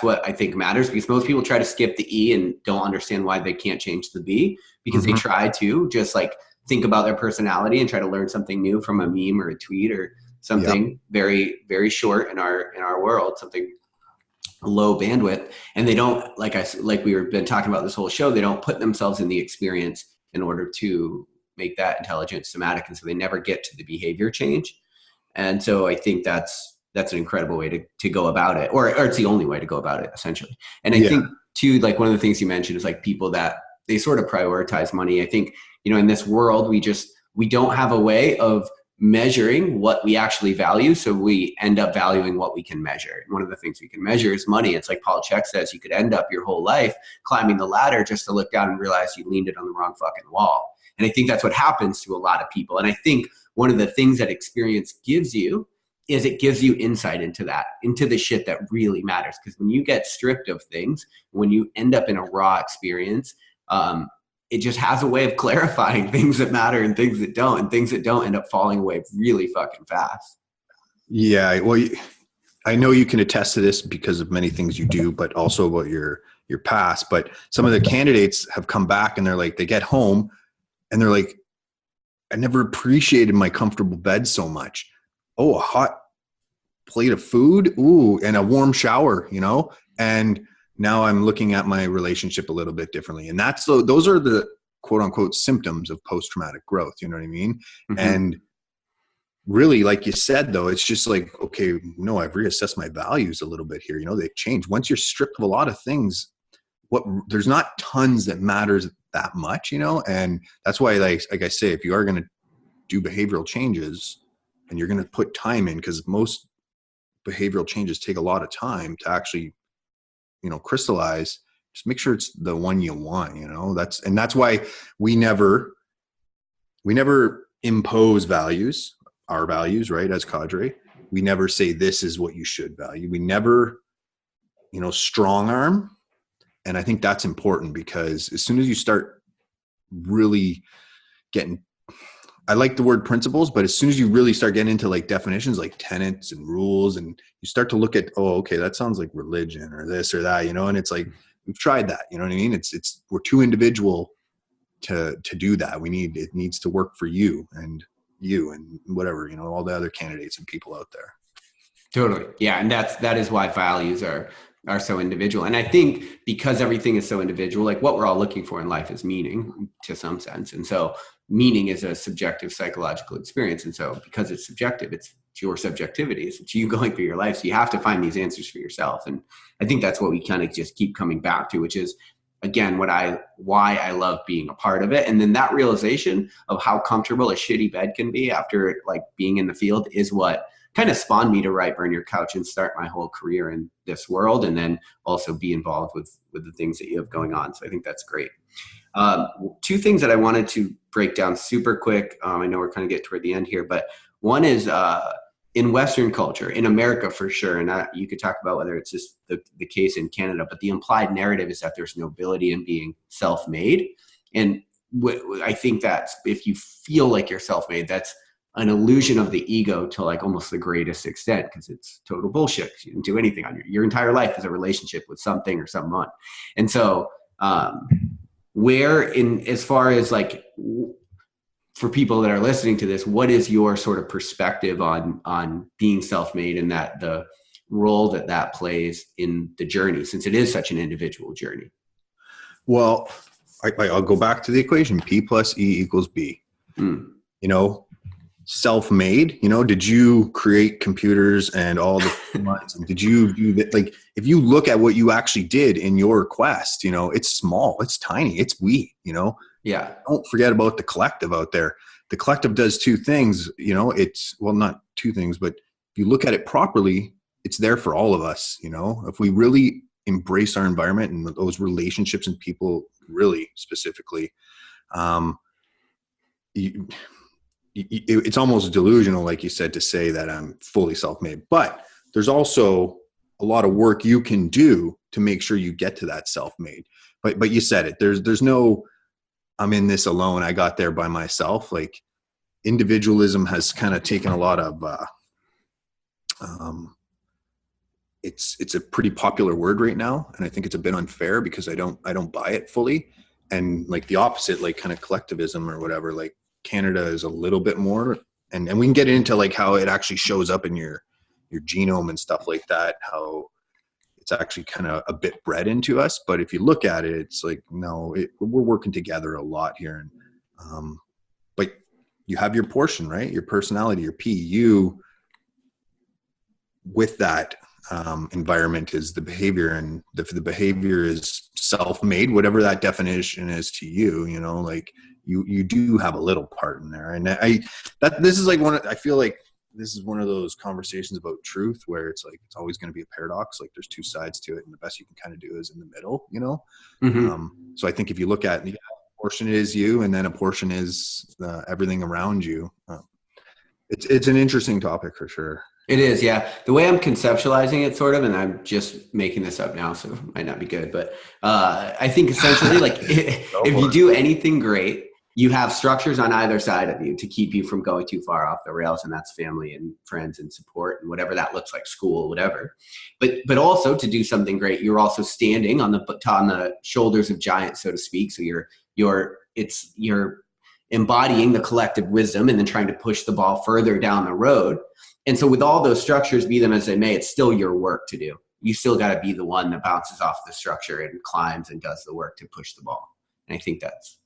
what I think matters, because most people try to skip the E and don't understand why they can't change the B, because they try to just like think about their personality and try to learn something new from a meme or a tweet or something very, very short in our world, something low bandwidth. And they don't, like we've been talking about this whole show, they don't put themselves in the experience in order to make that intelligence somatic. And so they never get to the behavior change. And so I think that's an incredible way to go about it, or it's the only way to go about it, essentially. And I think too, like one of the things you mentioned is like people that they sort of prioritize money. I think, you know, in this world, we don't have a way of measuring what we actually value. So we end up valuing what we can measure. And one of the things we can measure is money. It's like Paul Chek says, you could end up your whole life climbing the ladder just to look down and realize you leaned it on the wrong fucking wall. And I think that's what happens to a lot of people. And I think one of the things that experience gives you is it gives you insight into the shit that really matters. Because when you get stripped of things, when you end up in a raw experience, it just has a way of clarifying things that matter and things that don't, and things that don't end up falling away really fucking fast. Yeah. Well, I know you can attest to this because of many things you do, but also about your past. But some of the candidates have come back and they're like, they get home and they're like, I never appreciated my comfortable bed so much. Oh, a hot plate of food. Ooh, and a warm shower, you know? And now I'm looking at my relationship a little bit differently. And those are the quote unquote symptoms of post-traumatic growth. You know what I mean? Mm-hmm. And really, like you said, though, it's just like, okay, no, I've reassessed my values a little bit here. You know, they've changed. Once you're stripped of a lot of things, there's not tons that matters that much, you know? And that's why, like I say, if you are going to do behavioral changes and you're going to put time in, because most behavioral changes take a lot of time to actually, you know, crystallize, just make sure it's the one you want, you know? That's why we never impose values, our values, right? As cadre, we never say this is what you should value. We never, you know, strong arm. And I think that's important, because as soon as you start really getting, I like the word principles, but as soon as you really start getting into like definitions, like tenets and rules, and you start to look at, oh, okay, that sounds like religion or this or that, you know, and it's like, we've tried that, you know what I mean? We're too individual to do that. It needs to work for you and whatever, you know, all the other candidates and people out there. Totally. Yeah. And that is why values are so individual. And I think because everything is so individual, like what we're all looking for in life is meaning to some sense. And so meaning is a subjective psychological experience. And so because it's subjective, it's your subjectivity. It's you going through your life. So you have to find these answers for yourself. And I think that's what we kind of just keep coming back to, which is, again, why I love being a part of it. And then that realization of how comfortable a shitty bed can be after like being in the field is what kind of spawned me to write Burn Your Couch and start my whole career in this world, and then also be involved with the things that you have going on. So I think that's great. Two things that I wanted to break down super quick. I know we're kind of getting toward the end here, but one is in Western culture, in America for sure, and you could talk about whether it's just the case in Canada, but the implied narrative is that there's nobility in being self-made. And I think that if you feel like you're self-made, that's an illusion of the ego to like almost the greatest extent, because it's total bullshit. You didn't do anything on your entire life is a relationship with something or someone. And so where in, as far as like, for people that are listening to this, what is your sort of perspective on being self-made and that the role that plays in the journey, since it is such an individual journey? Well, I'll go back to the equation. P plus E equals B. You know, self-made, you know, did you create computers and all the months, and did you do that? Like, if you look at what you actually did in your quest, you know, it's small, it's tiny, it's we, you know. Yeah. Don't forget about the collective out there. The collective does two things, you know, it's, well, not two things, but if you look at it properly, it's there for all of us. You know, if we really embrace our environment and those relationships and people really specifically, it's almost delusional, like you said, to say that I'm fully self-made, but there's also a lot of work you can do to make sure you get to that self-made. But you said it, there's no, I'm in this alone, I got there by myself. Like, individualism has kind of taken a lot of, it's a pretty popular word right now. And I think it's a bit unfair because I don't buy it fully. And like the opposite, like kind of collectivism or whatever, like Canada is a little bit more, and we can get into like how it actually shows up in your genome and stuff like that, how it's actually kind of a bit bred into us. But if you look at it, it's like, no, we're working together a lot here. And but you have your portion, right? Your personality, your P, you with that environment is the behavior, and the behavior is self-made, whatever that definition is to you, you know, like you do have a little part in there. And this is like I feel like this is one of those conversations about truth where it's like, it's always going to be a paradox. Like, there's two sides to it, and the best you can kind of do is in the middle, you know? So I think if you look at, a portion is you, and then a portion is everything around you. It's an interesting topic for sure. It is, yeah. The way I'm conceptualizing it, sort of, and I'm just making this up now, so it might not be good, but I think essentially, like, if you do anything great, you have structures on either side of you to keep you from going too far off the rails, and that's family and friends and support and whatever that looks like, school, whatever. But also, to do something great, you're also standing on the shoulders of giants, so to speak. So you're embodying the collective wisdom and then trying to push the ball further down the road. And so with all those structures, be them as they may, it's still your work to do. You still got to be the one that bounces off the structure and climbs and does the work to push the ball. And I think that's.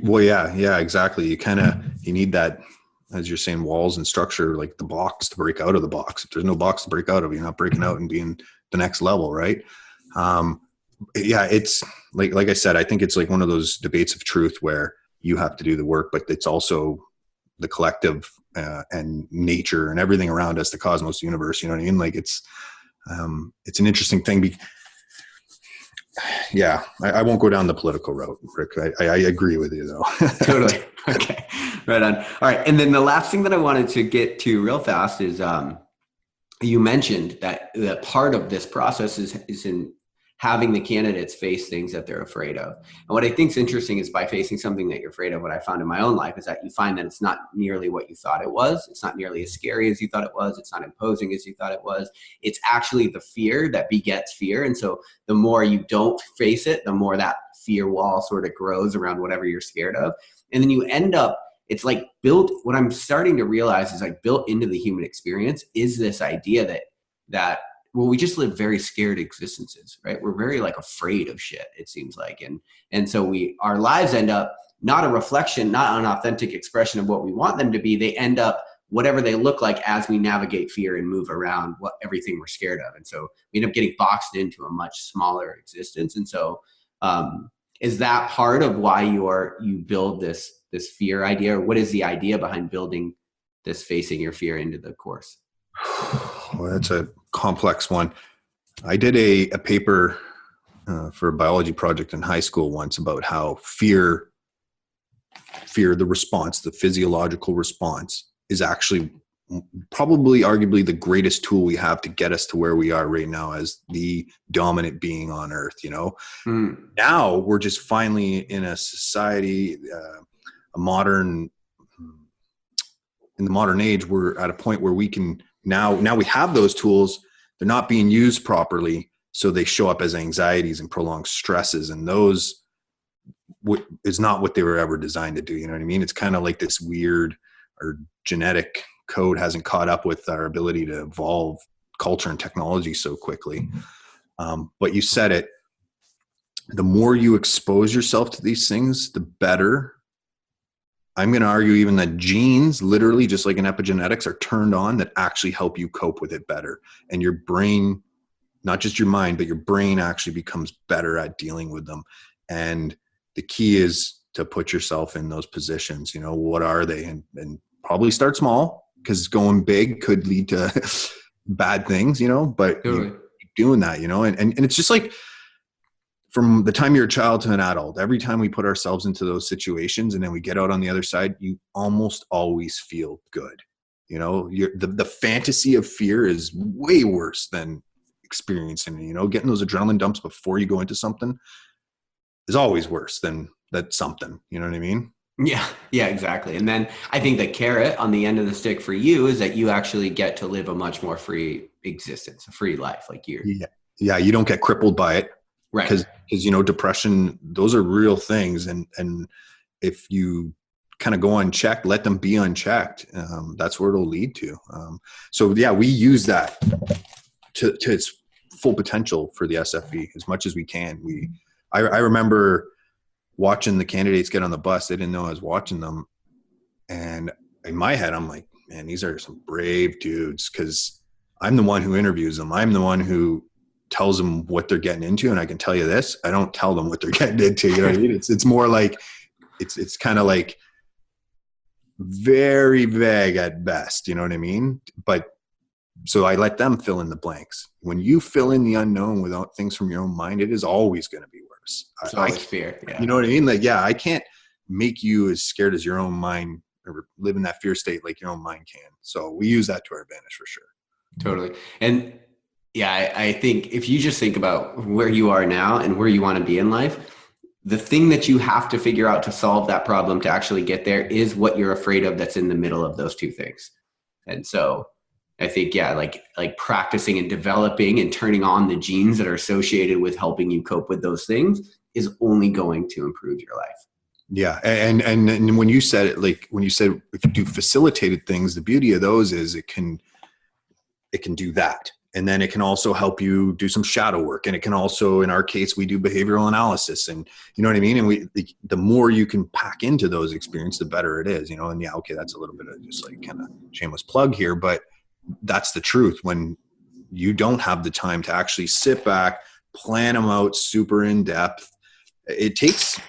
Well, yeah, exactly. You need that, as you're saying, walls and structure, like the box to break out of the box. If there's no box to break out of, you're not breaking out and being the next level, right? Yeah, it's like I said, I think it's like one of those debates of truth where you have to do the work, but it's also the collective and nature and everything around us, the cosmos, the universe, you know what I mean? Like, it's an interesting thing. Yeah, I won't go down the political route, Rick. I agree with you, though. Totally. Okay. Right on. All right. And then the last thing that I wanted to get to real fast is you mentioned that part of this process is in having the candidates face things that they're afraid of. And what I think is interesting is, by facing something that you're afraid of, what I found in my own life is that you find that it's not nearly what you thought it was. It's not nearly as scary as you thought it was. It's not imposing as you thought it was. It's actually the fear that begets fear. And so the more you don't face it, the more that fear wall sort of grows around whatever you're scared of. And then you end up, it's like what I'm starting to realize is like built into the human experience is this idea that well, we just live very scared existences, right? We're very like afraid of shit, it seems like. And so our lives end up not a reflection, not an authentic expression of what we want them to be. They end up whatever they look like as we navigate fear and move around everything we're scared of. And so we end up getting boxed into a much smaller existence. And so is that part of why you build this fear idea? Or what is the idea behind building this facing your fear into the course? Well, that's a complex one. I did a paper for a biology project in high school once about how fear, the response, the physiological response, is actually probably arguably the greatest tool we have to get us to where we are right now as the dominant being on earth. Now we're just finally in a society, in the modern age, we're at a point where we can now we have those tools. They're not being used properly, so they show up as anxieties and prolonged stresses, and those is not what they were ever designed to do. You know what I mean? It's kind of like this weird, or genetic code hasn't caught up with our ability to evolve culture and technology so quickly. But you said it, the more you expose yourself to these things, the better. I'm going to argue even that genes, literally just like in epigenetics, are turned on that actually help you cope with it better. And your brain, not just your mind, but your brain actually becomes better at dealing with them. And the key is to put yourself in those positions. What are they? And probably start small, because going big could lead to bad things, but totally. you keep doing that, and it's just like, from the time you're a child to an adult, every time we put ourselves into those situations and then we get out on the other side, you almost always feel good. The fantasy of fear is way worse than experiencing it. Getting those adrenaline dumps before you go into something is always worse than that something. You know what I mean? Yeah, exactly. And then I think the carrot on the end of the stick for you is that you actually get to live a much more free existence, a free life, like you. Yeah, you don't get crippled by it. Right. Because depression, those are real things. And if you kind of go unchecked, let them be unchecked, that's where it'll lead to. So yeah, we use that to its full potential for the SFV as much as we can. I remember watching the candidates get on the bus. They didn't know I was watching them. And in my head, I'm like, man, these are some brave dudes, because I'm the one who interviews them. I'm the one who tells them what they're getting into. And I can tell you this, I don't tell them what they're getting into. You know what I mean? It's more like, it's kind of like very vague at best. You know what I mean? But so I let them fill in the blanks. When you fill in the unknown without things from your own mind, it is always going to be worse. It's always fear. Yeah. You know what I mean? Like, yeah, I can't make you as scared as your own mind, or live in that fear state like your own mind can. So we use that to our advantage for sure. Totally. And yeah, I think if you just think about where you are now and where you want to be in life, the thing that you have to figure out to solve that problem, to actually get there, is what you're afraid of that's in the middle of those two things. And so I think, yeah, like practicing and developing and turning on the genes that are associated with helping you cope with those things is only going to improve your life. Yeah. And when you said it, like when you said if you do facilitated things, the beauty of those is it can do that. And then it can also help you do some shadow work. And it can also, in our case, we do behavioral analysis, and you know what I mean? And the more you can pack into those experiences, the better it is, and yeah, okay, that's a little bit of just like kind of shameless plug here, but that's the truth. When you don't have the time to actually sit back, plan them out super in depth, it takes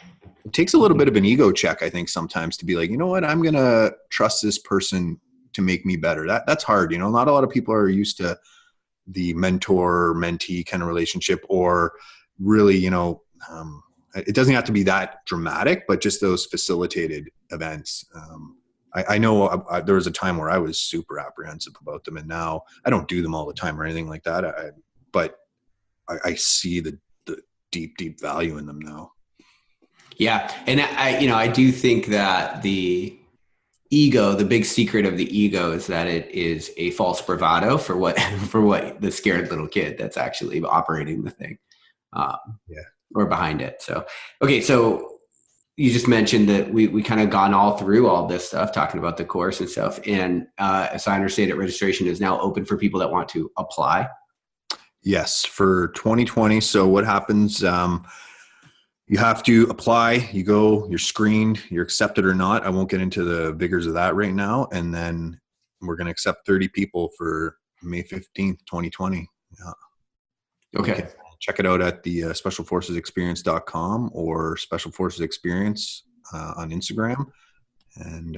a little bit of an ego check, I think, sometimes, to be like, you know what, I'm going to trust this person to make me better. That's hard. Not a lot of people are used to the mentor-mentee kind of relationship, or really, it doesn't have to be that dramatic, but just those facilitated events. I know there was a time where I was super apprehensive about them, and now I don't do them all the time or anything like that. But I see the deep value in them now. Yeah. And I do think that the ego, the big secret of the ego, is that it is a false bravado for what the scared little kid that's actually operating the thing, or behind it. So, okay. So you just mentioned that we kind of gone all through all this stuff, talking about the course and stuff. And as I understand it, registration is now open for people that want to apply. Yes, for 2020. So what happens? You have to apply, you're screened, you're accepted or not. I won't get into the vigors of that right now. And then we're going to accept 30 people for May 15th, 2020. Yeah. Okay. Check it out at the specialforcesexperience.com or Special Forces Experience on Instagram. And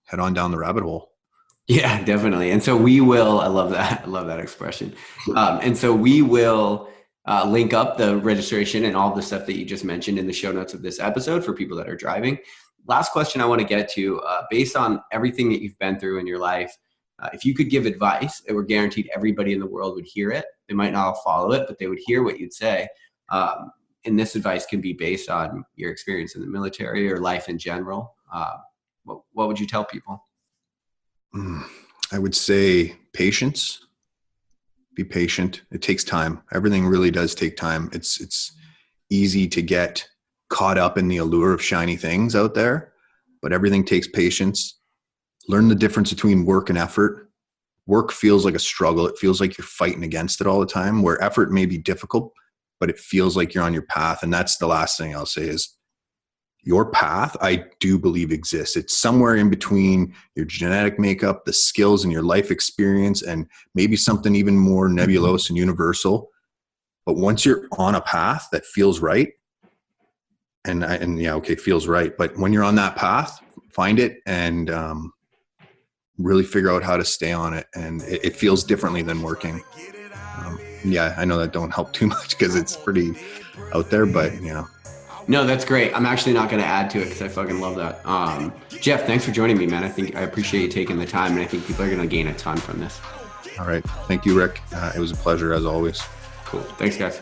head on down the rabbit hole. Yeah, definitely. And so we will, I love that expression. And so we will link up the registration and all the stuff that you just mentioned in the show notes of this episode for people that are driving. last question I want to get to, based on everything that you've been through in your life, if you could give advice, it were guaranteed everybody in the world would hear it. They might not all follow it, but they would hear what you'd say. And this advice can be based on your experience in the military or life in general. What would you tell people? I would say patience. Be patient. It takes time. Everything really does take time. It's easy to get caught up in the allure of shiny things out there, but everything takes patience. Learn the difference between work and effort. Work feels like a struggle. It feels like you're fighting against it all the time, where effort may be difficult, but it feels like you're on your path. And that's the last thing I'll say is your path, I do believe exists. It's somewhere in between your genetic makeup, the skills and your life experience, and maybe something even more nebulous and universal. But once you're on a path that feels right, feels right. But when you're on that path, find it and really figure out how to stay on it. And it feels differently than working. I know that don't help too much because it's pretty out there, but No, that's great. I'm actually not going to add to it because I fucking love that. Jeff, thanks for joining me, man. I appreciate you taking the time, and I think people are going to gain a ton from this. All right. Thank you, Rick. It was a pleasure as always. Cool. Thanks, guys.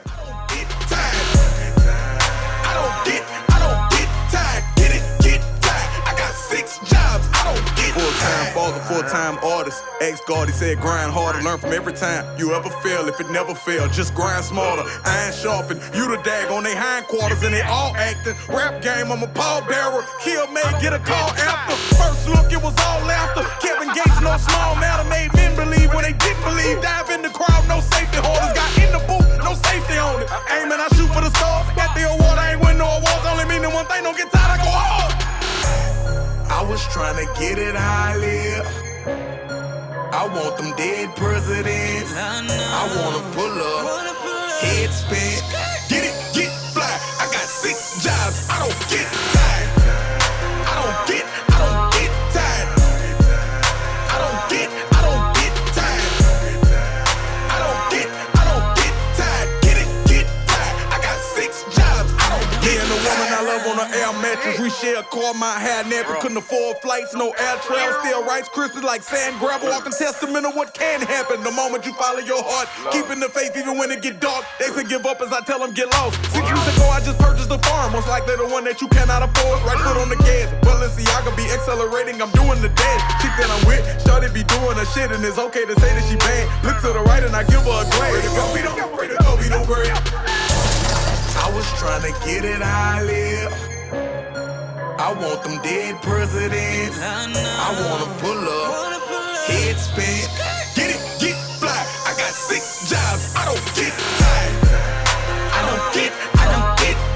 Full-time father, full-time artist. Ex-guard, he said grind harder, learn from every time you ever fail. If it never failed, just grind smarter. Iron sharpen, you the dag on they hindquarters and they all acting. Rap game, I'm a pallbearer. Kill made, get a call after. First look, it was all laughter. Kevin Gates, no small matter, made men believe when they didn't believe. Dive in the crowd, no safety holders. Got in the booth, no safety on it. Aiming, I shoot for the stars. Got the award, I ain't win no awards. Only meaning one thing, don't get tired, I go hard. I was trying to get it how I live. I want them dead presidents. I wanna pull up, head spin. Get it, get fly. I got 6 jobs, I don't get tired. I don't get tired. I don't get tired. I don't get tired. Get it, get fly. I got 6 jobs, I don't get tired. The woman I love on an air mattress. We share a car, my hair nappy. Couldn't afford flights, no air travel. Still Rice Krispies like sand gravel. Walking testament of what can happen. The moment you follow your heart, keeping the faith even when it get dark. They say give up as I tell them get lost. 6 years ago I just purchased a farm. Most likely the one that you cannot afford. Right foot on the gas. Balenciaga be accelerating, I'm doing the dash. Chick that I'm with, started be doing her shit. And it's okay to say that she bad. Look to the right and I give her a glance. Pray to go, be no great. I was trying to get it how I live. I want them dead presidents. I wanna pull up, head spin. Get it, get fly. I got 6 jobs, I don't get tired. I don't get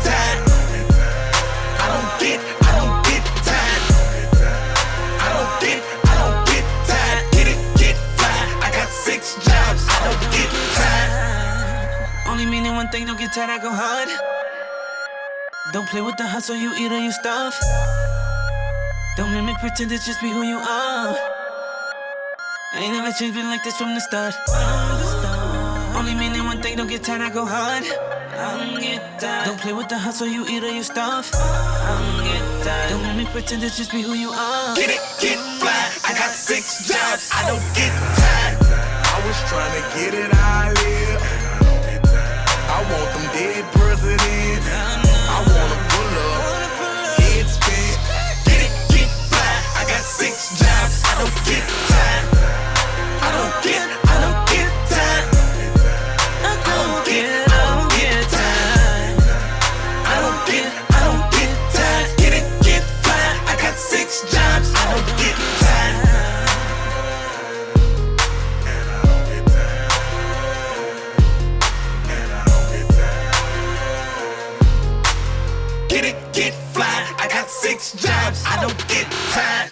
tired. I don't get tired. I don't get tired. Get it, get fly. I got 6 jobs, I don't get tired. Only meaning one thing, don't get tired, I go hard. Don't play with the hustle, you eat or you starve. Don't mimic, pretend to just be who you are. I ain't never changed, been like this from the start. Only meaning one thing, don't get tired, I go hard. Don't play with the hustle, you eat or you starve. Don't mimic, pretend to just be who you are. Get it, get fly. I got 6 jobs, I don't get tired. I was trying to get it how I live. I want them dead presidents. I wanna pull up, head spin. Get it, get fly. I got 6 jobs, I don't get tired. I don't get tired. I don't get tired. I don't get tired. Get it, get fly. I got 6 jobs, I don't get tired. And I don't get tired. And I don't get tired. Get it, get fly. I got 6 jobs, I don't get tired.